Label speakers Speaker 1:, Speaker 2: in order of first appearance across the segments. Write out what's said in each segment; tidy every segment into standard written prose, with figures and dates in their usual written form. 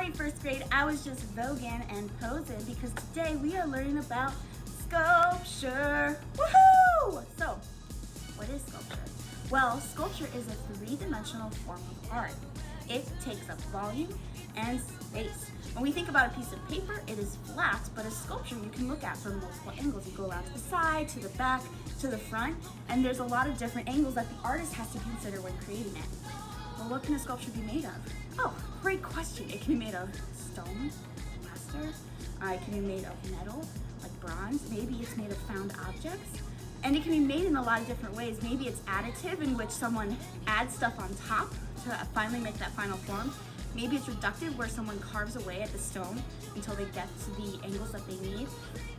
Speaker 1: Sorry, first grade, I was just voguing and posing because today we are learning about sculpture. Woohoo! So, what is sculpture? Well, sculpture is a three-dimensional form of art. It takes up volume and space. When we think about a piece of paper, it is flat, but a sculpture you can look at from multiple angles. You go around to the side, to the back, to the front, and there's a lot of different angles that the artist has to consider when creating it. Well, what can a sculpture be made of? Oh, great question. It can be made of stone, plaster, it can be made of metal, like bronze. Maybe it's made of found objects. And it can be made in a lot of different ways. Maybe it's additive, in which someone adds stuff on top to finally make that final form. Maybe it's reductive, where someone carves away at the stone until they get to the angles that they need.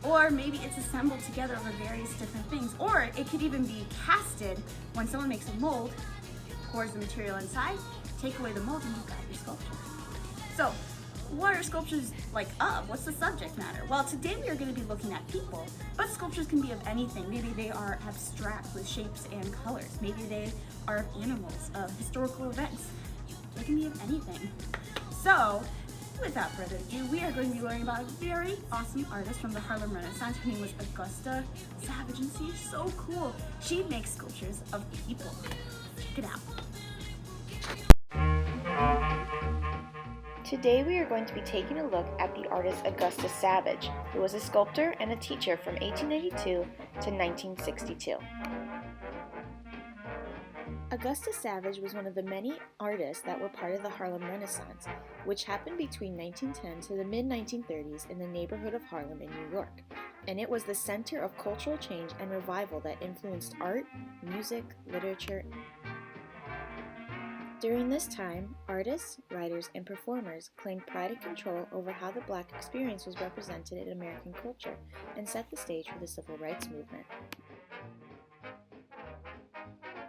Speaker 1: Or maybe it's assembled together over various different things. Or it could even be casted when someone makes a mold, pours the material inside, take away the mold, and you've got your sculpture. So, what are sculptures like of? What's the subject matter? Well, today we are going to be looking at people, but sculptures can be of anything. Maybe they are abstract with shapes and colors. Maybe they are of animals, of historical events. They can be of anything. So, without further ado, we are going to be learning about a very awesome artist from the Harlem Renaissance. Her name was Augusta Savage, and she's so cool. She makes sculptures of people. Check it out.
Speaker 2: Today we are going to be taking a look at the artist Augusta Savage, who was a sculptor and a teacher from 1892 to 1962. Augusta Savage was one of the many artists that were part of the Harlem Renaissance, which happened between 1910 to the mid-1930s in the neighborhood of Harlem in New York, and it was the center of cultural change and revival that influenced art, music, literature. During this time, artists, writers, and performers claimed pride and control over how the Black experience was represented in American culture and set the stage for the Civil Rights Movement.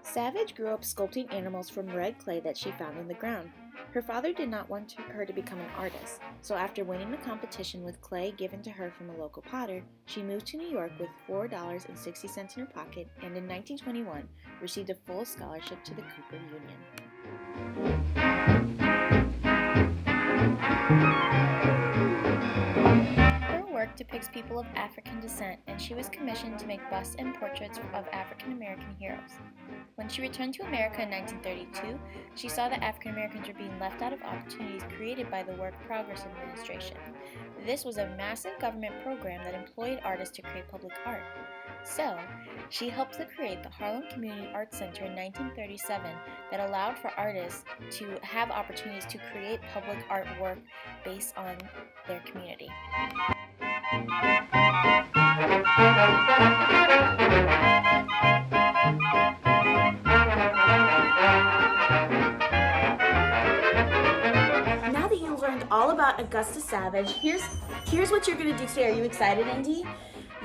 Speaker 2: Savage grew up sculpting animals from red clay that she found in the ground. Her father did not want her to become an artist, so after winning the competition with clay given to her from a local potter, she moved to New York with $4.60 in her pocket and in 1921 received a full scholarship to the Cooper Union. Her work depicts people of African descent, and she was commissioned to make busts and portraits of African American heroes. When she returned to America in 1932, she saw that African Americans were being left out of opportunities created by the Work Progress Administration. This was a massive government program that employed artists to create public art. So, she helped to create the Harlem Community Arts Center in 1937 that allowed for artists to have opportunities to create public artwork based on their community.
Speaker 1: Now that you learned all about Augusta Savage, here's what you're going to do today. Are you excited, Andy?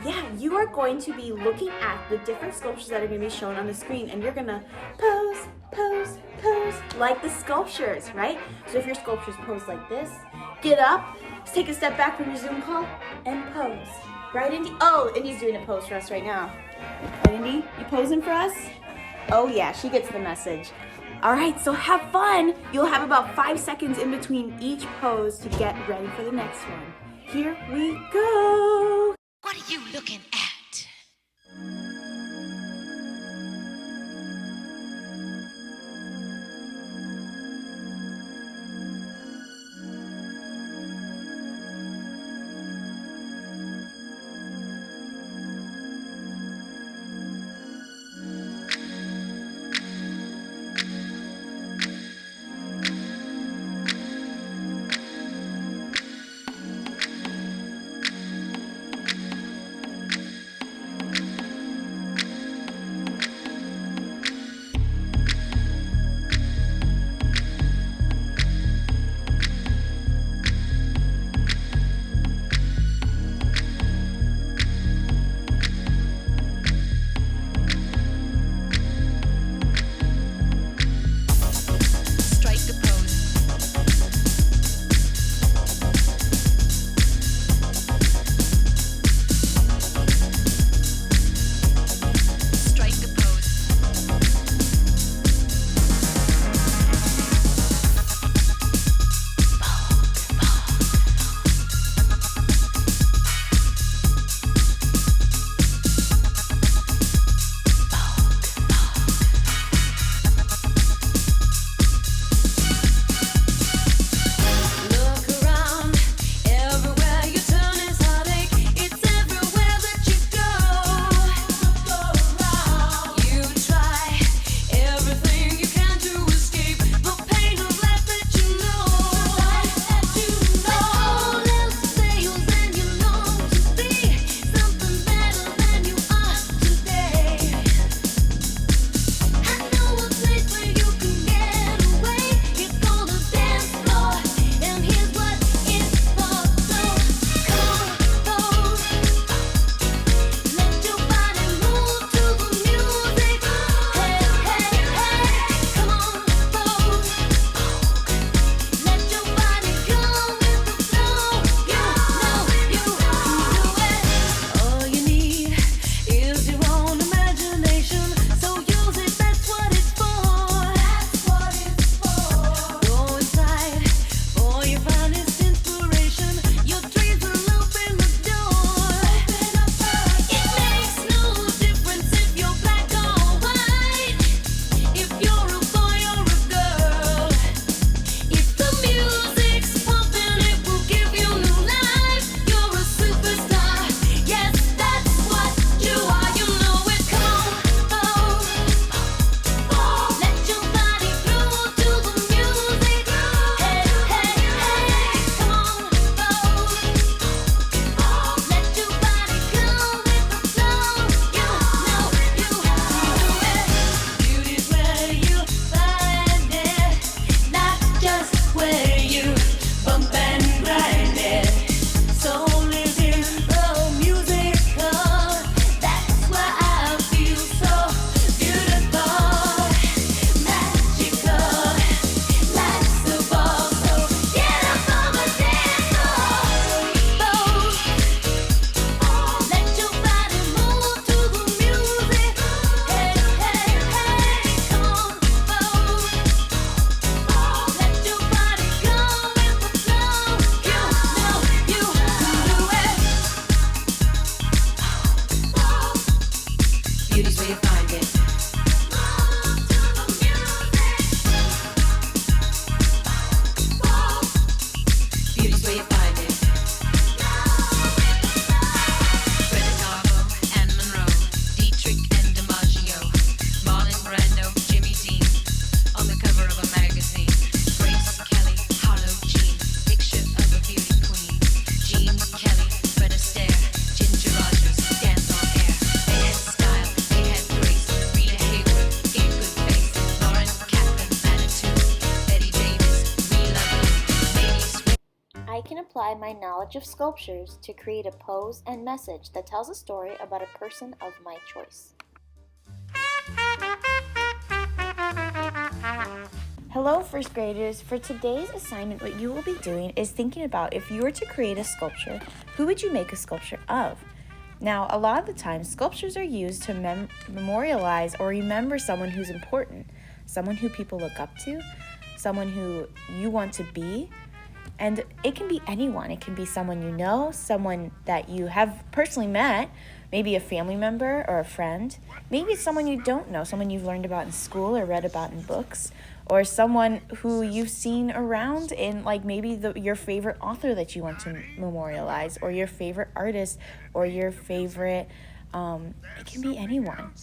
Speaker 1: Yeah, you are going to be looking at the different sculptures that are going to be shown on the screen, and you're going to pose, pose, pose like the sculptures, right? So if your sculptures pose like this, get up, take a step back from your Zoom call, and pose. Right, Indy? Oh, Indy's doing a pose for us right now. Right, Indy? You posing for us? Oh yeah, she gets the message. All right, so have fun. You'll have about 5 seconds in between each pose to get ready for the next one. Here we go.
Speaker 3: What are you looking at?
Speaker 2: I can apply my knowledge of sculptures to create a pose and message that tells a story about a person of my choice. Hello, first graders. For today's assignment, what you will be doing is thinking about if you were to create a sculpture, who would you make a sculpture of? Now, a lot of the time, sculptures are used to memorialize or remember someone who's important, someone who people look up to, someone who you want to be. And it can be anyone. It can be someone you know, someone that you have personally met, maybe a family member or a friend. Maybe it's someone you don't know, someone you've learned about in school or read about in books, or someone who you've seen around in, like maybe your favorite author that you want to memorialize, or your favorite artist, or your favorite, it can be anyone.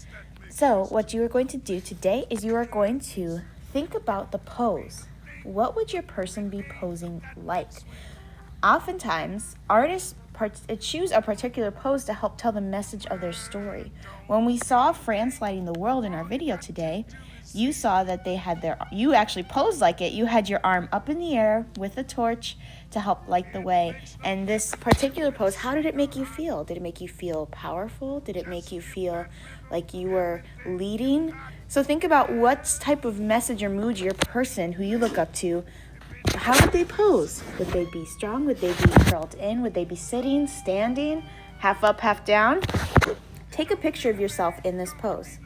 Speaker 2: So what you are going to do today is you are going to think about the pose. What would your person be posing like? Oftentimes, artists choose a particular pose to help tell the message of their story. When we saw France lighting the world in our video today, you saw that you actually posed like it. You had your arm up in the air with a torch to help light the way. And this particular pose, how did it make you feel? Did it make you feel powerful? Did it make you feel like you were leading? So think about what type of message or mood your person who you look up to, how would they pose? Would they be strong? Would they be curled in? Would they be sitting, standing, half up, half down? Take a picture of yourself in this pose.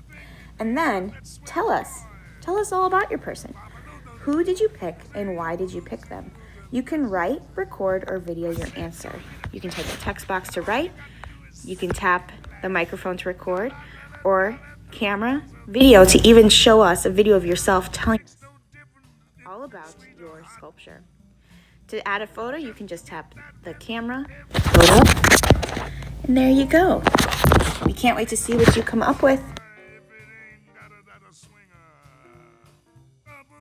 Speaker 2: And then tell us all about your person. Who did you pick and why did you pick them? You can write, record, or video your answer. You can take a text box to write, you can tap the microphone to record, or camera, video to even show us a video of yourself telling us all about your sculpture. To add a photo, you can just tap the camera, photo, and there you go. We can't wait to see what you come up with.